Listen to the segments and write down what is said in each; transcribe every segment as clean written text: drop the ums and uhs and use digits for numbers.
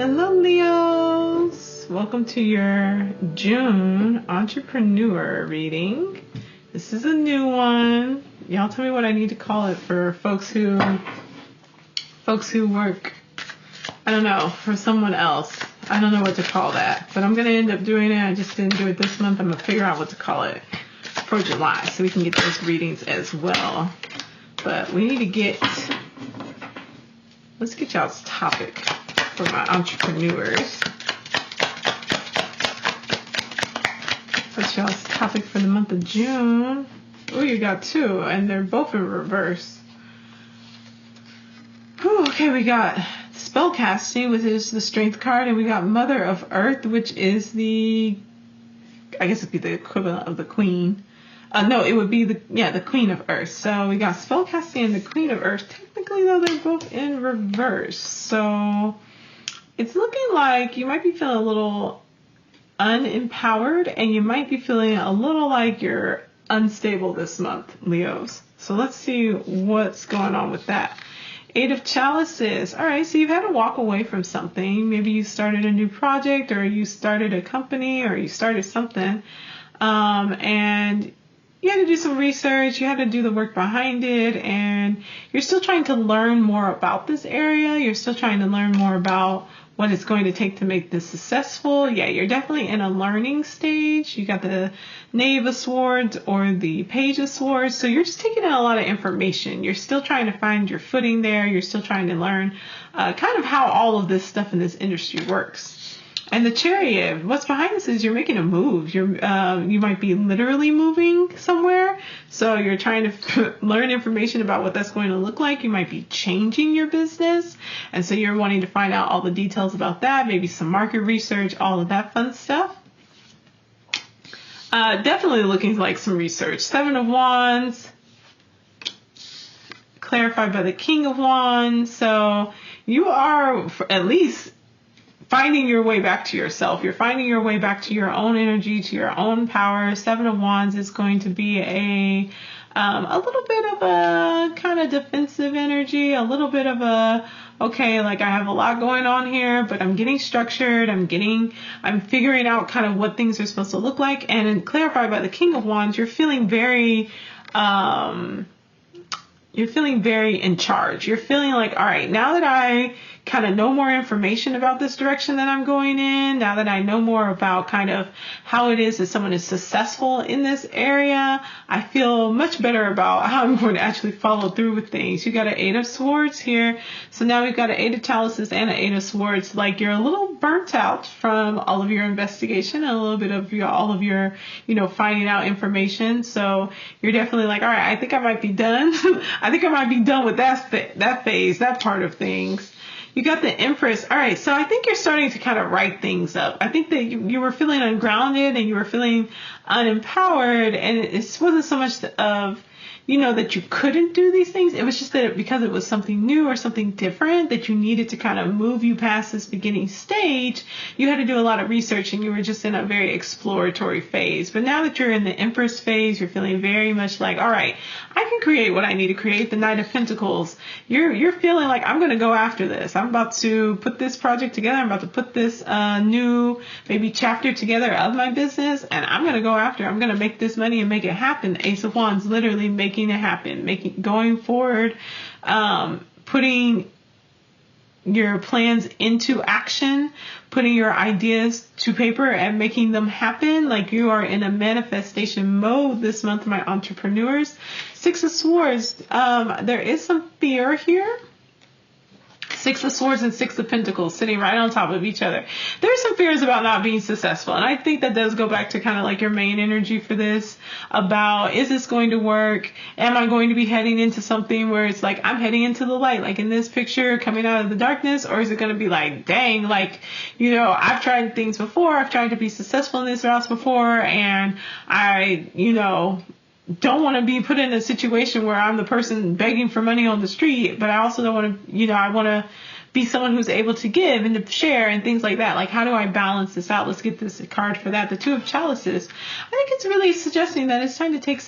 Hello, Leos. Welcome to your June entrepreneur reading. This is a new one. Y'all tell me what I need to call it for folks who work, I don't know, for someone else. I don't know what to call that, but I'm going to end up doing it. I just didn't do it this month. I'm going to figure out what to call it for July so we can get those readings as well. But we need to let's get y'all's topic for my entrepreneurs. What's y'all's topic for the month of June? Oh, you got two, and they're both in reverse. Okay, we got spellcasting, which is the strength card, and we got Mother of Earth, which is I guess it'd be the equivalent of the Queen. No, it would be the Queen of Earth. So we got spellcasting and the Queen of Earth. Technically, though, they're both in reverse. So it's looking like you might be feeling a little unempowered, and you might be feeling a little like you're unstable this month, Leos. So let's see what's going on with that. Eight of Chalices. All right, so you've had to walk away from something. Maybe you started a new project, or you started a company, or you started something, and you had to do some research, you had to do the work behind it, and you're still trying to learn more about this area. You're still trying to learn more about what it's going to take to make this successful. Yeah, you're definitely in a learning stage. You got the Knave of Swords or the Page of Swords. So you're just taking in a lot of information. You're still trying to find your footing there. You're still trying to learn kind of how all of this stuff in this industry works. And the Chariot, what's behind this is you're making a move. You might be literally moving somewhere. So you're trying to learn information about what that's going to look like. You might be changing your business. And so you're wanting to find out all the details about that, maybe some market research, all of that fun stuff. Definitely looking like some research. Seven of Wands, clarified by the King of Wands. So you are at least finding your way back to yourself. You're finding your way back to your own energy, to your own power. Seven of Wands is going to be a little bit of a kind of defensive energy, a little bit of okay, like I have a lot going on here, but I'm getting structured. I'm figuring out kind of what things are supposed to look like. And clarified by the King of Wands, you're feeling very in charge. You're feeling like, all right, now that I kind of know more information about this direction that I'm going in, now that I know more about kind of how it is that someone is successful in this area, I feel much better about how I'm going to actually follow through with things. You got an Eight of Swords here. So now we've got an Eight of Chalices and an Eight of Swords. Like you're a little burnt out from all of your investigation and a little bit of all of your, finding out information. So you're definitely like, all right, I think I might be done. I think I might be done with that phase, that part of things. You got the Empress. All right, so I think you're starting to kind of write things up. I think that you were feeling ungrounded and you were feeling unempowered, and it wasn't so much of, that you couldn't do these things. It was just that because it was something new or something different that you needed to kind of move you past this beginning stage, you had to do a lot of research and you were just in a very exploratory phase. But now that you're in the Empress phase, you're feeling very much like, all right, I can create what I need to create. The Knight of Pentacles, you're feeling like, I'm going to go after this. I'm about to put this project together. I'm about to put this new maybe chapter together of my business, and I'm going to go after. I'm going to make this money and make it happen. Ace of Wands, literally making it happen, going forward, putting your plans into action, putting your ideas to paper and making them happen. Like you are in a manifestation mode this month, my entrepreneurs. Six of Swords, there is some fear here. Six of Swords and Six of Pentacles sitting right on top of each other. There's some fears about not being successful. And I think that does go back to kind of like your main energy for this about, is this going to work? Am I going to be heading into something where it's like, I'm heading into the light, like in this picture, coming out of the darkness? Or is it going to be like, dang, like, I've tried things before. I've tried to be successful in this route before. And I, don't want to be put in a situation where I'm the person begging for money on the street, but I also don't want to, I want to be someone who's able to give and to share and things like that. Like, how do I balance this out? Let's get this card for that. The Two of Chalices. I think it's really suggesting that it's time to take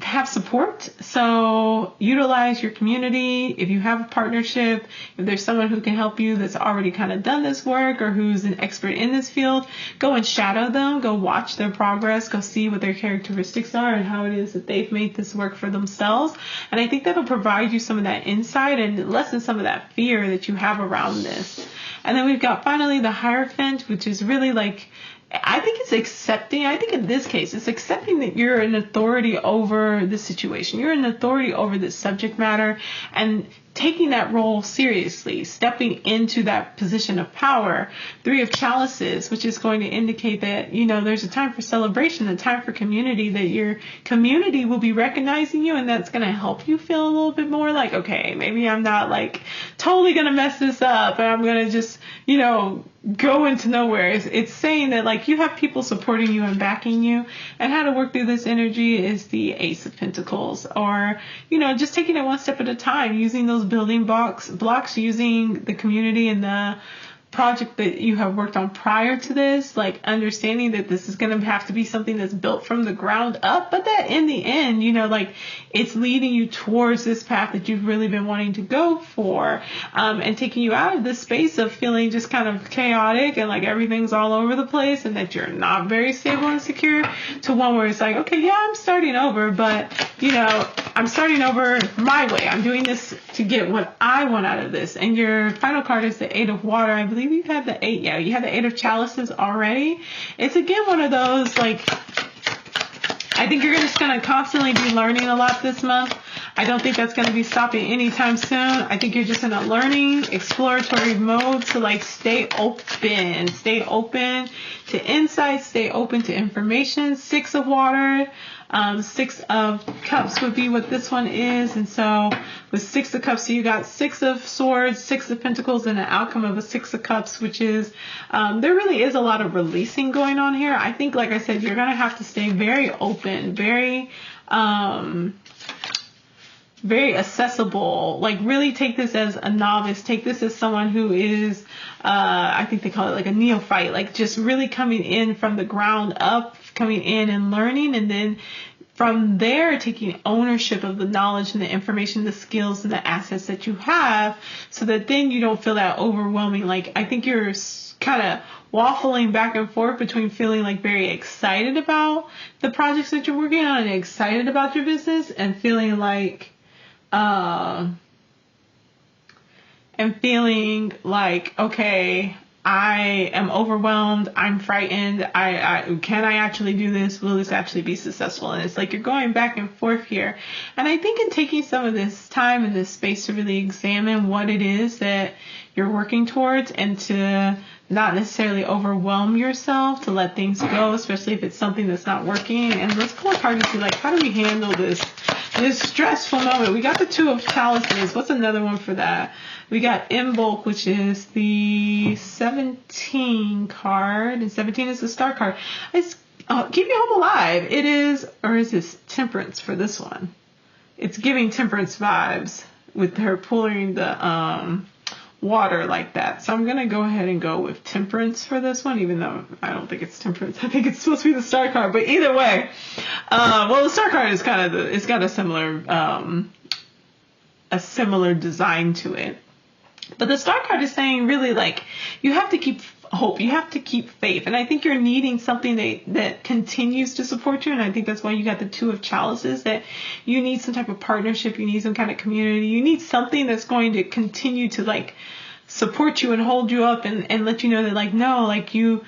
have support. So utilize your community. If you have a partnership, if there's someone who can help you that's already kind of done this work or who's an expert in this field, go and shadow them, go watch their progress, go see what their characteristics are and how it is that they've made this work for themselves. And I think that'll provide you some of that insight and lessen some of that fear that you have around this. And then we've got finally the Hierophant, which is really like, I think it's accepting. I think in this case, it's accepting that you're an authority over the situation. You're an authority over this subject matter and taking that role seriously, stepping into that position of power. 3 of Chalices, which is going to indicate that, you know, there's a time for celebration, a time for community, that your community will be recognizing you, and that's going to help you feel a little bit more like, okay, maybe I'm not like totally going to mess this up and I'm going to just, you know, go into nowhere. It's saying that like you have people supporting you and backing you, and how to work through this energy is the Ace of Pentacles, or, you know, just taking it one step at a time, using those building blocks, using the community and the project that you have worked on prior to this, like understanding that this is going to have to be something that's built from the ground up, but that in the end, you know, like it's leading you towards this path that you've really been wanting to go for, and taking you out of this space of feeling just kind of chaotic and like everything's all over the place and that you're not very stable and secure, to one where it's like, okay, yeah, I'm starting over, but you know, I'm starting over my way. I'm doing this to get what I want out of this. And your final card is the 8 of Water. I believe you've had the 8. Yeah, you had the 8 of Chalices already. It's again one of those, like, I think you're just going to constantly be learning a lot this month. I don't think that's going to be stopping anytime soon. I think you're just in a learning, exploratory mode to like stay open to insight, stay open to information. 6 of Water. 6 of Cups would be what this one is. And so with 6 of Cups, so you got 6 of Swords, 6 of Pentacles, and an outcome of a 6 of Cups, which is, there really is a lot of releasing going on here. I think, like I said, you're going to have to stay very open, very accessible. Like really take this as a novice, take this as someone who is, I think they call it like a neophyte, like just really coming in from the ground up, coming in and learning, and then from there taking ownership of the knowledge and the information, the skills and the assets that you have, so that then you don't feel that overwhelming. Like I think you're kind of waffling back and forth between feeling like very excited about the projects that you're working on and excited about your business, and feeling like okay, I am overwhelmed, I'm frightened, can I actually do this? Will this actually be successful? And it's like you're going back and forth here. And I think in taking some of this time and this space to really examine what it is that you're working towards, and to not necessarily overwhelm yourself, to let things go, especially if it's something that's not working. And let's pull a card and see, like, how do we handle this stressful moment? We got the 2 of Chalices. What's another one for that? We got Invoke, which is the 17 card, and 17 is the Star card. It's keep your hope alive. It is, or is this Temperance for this one? It's giving Temperance vibes with her pulling the water like that. So I'm going to go ahead and go with Temperance for this one, even though I don't think it's Temperance. I think it's supposed to be the Star card, but either way, well, the Star card is kind of it's got a similar design to it. But the Star card is saying really like you have to keep hope, you have to keep faith. And I think you're needing something that continues to support you. And I think that's why you got the 2 of Chalices, that you need some type of partnership, you need some kind of community, you need something that's going to continue to like support you and hold you up and let you know that like, no, like you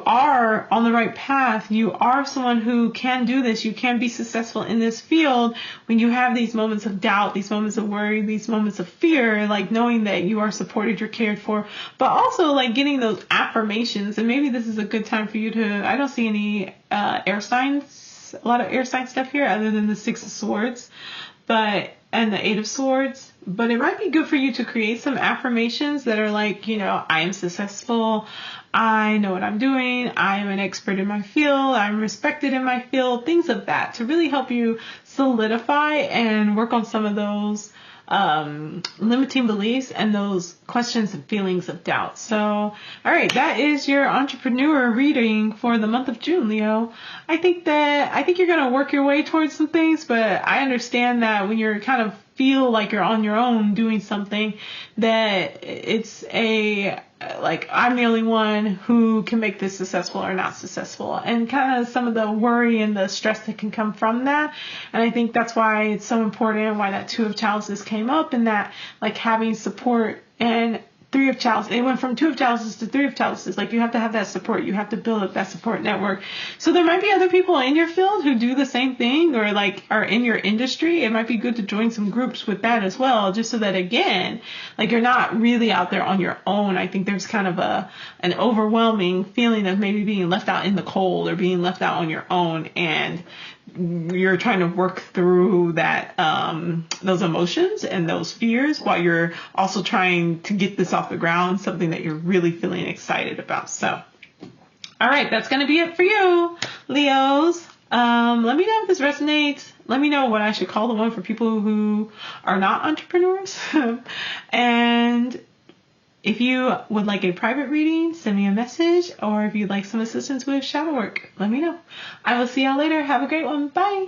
are on the right path. You are someone who can do this. You can be successful in this field. When you have these moments of doubt, these moments of worry, these moments of fear, like knowing that you are supported, you're cared for, but also like getting those affirmations. And maybe this is a good time for you to, I don't see any air signs, a lot of air sign stuff here other than the 6 of Swords, and the 8 of Swords. But it might be good for you to create some affirmations that are like, you know, I am successful. I know what I'm doing. I am an expert in my field. I'm respected in my field. Things of that to really help you solidify and work on some of those limiting beliefs and those questions and feelings of doubt. So, all right, that is your entrepreneur reading for the month of June, Leo. I think you're going to work your way towards some things, but I understand that when you're kind of feel like you're on your own doing something, that it's like, I'm the only one who can make this successful or not successful, and kind of some of the worry and the stress that can come from that. And I think that's why it's so important, why that Two of Chalices came up, and that like having support. And Three of Chalices, it went from Two of Chalices to Three of Chalices. Like, you have to have that support. You have to build up that support network. So there might be other people in your field who do the same thing, or like are in your industry. It might be good to join some groups with that as well, just so that, again, like, you're not really out there on your own. I think there's kind of an overwhelming feeling of maybe being left out in the cold or being left out on your own, and you're trying to work through that, those emotions and those fears, while you're also trying to get this off the ground, something that you're really feeling excited about. So, all right, that's going to be it for you, Leos. Let me know if this resonates. Let me know what I should call the one for people who are not entrepreneurs. And if you would like a private reading, send me a message, or if you'd like some assistance with shadow work, let me know. I will see y'all later. Have a great one. Bye.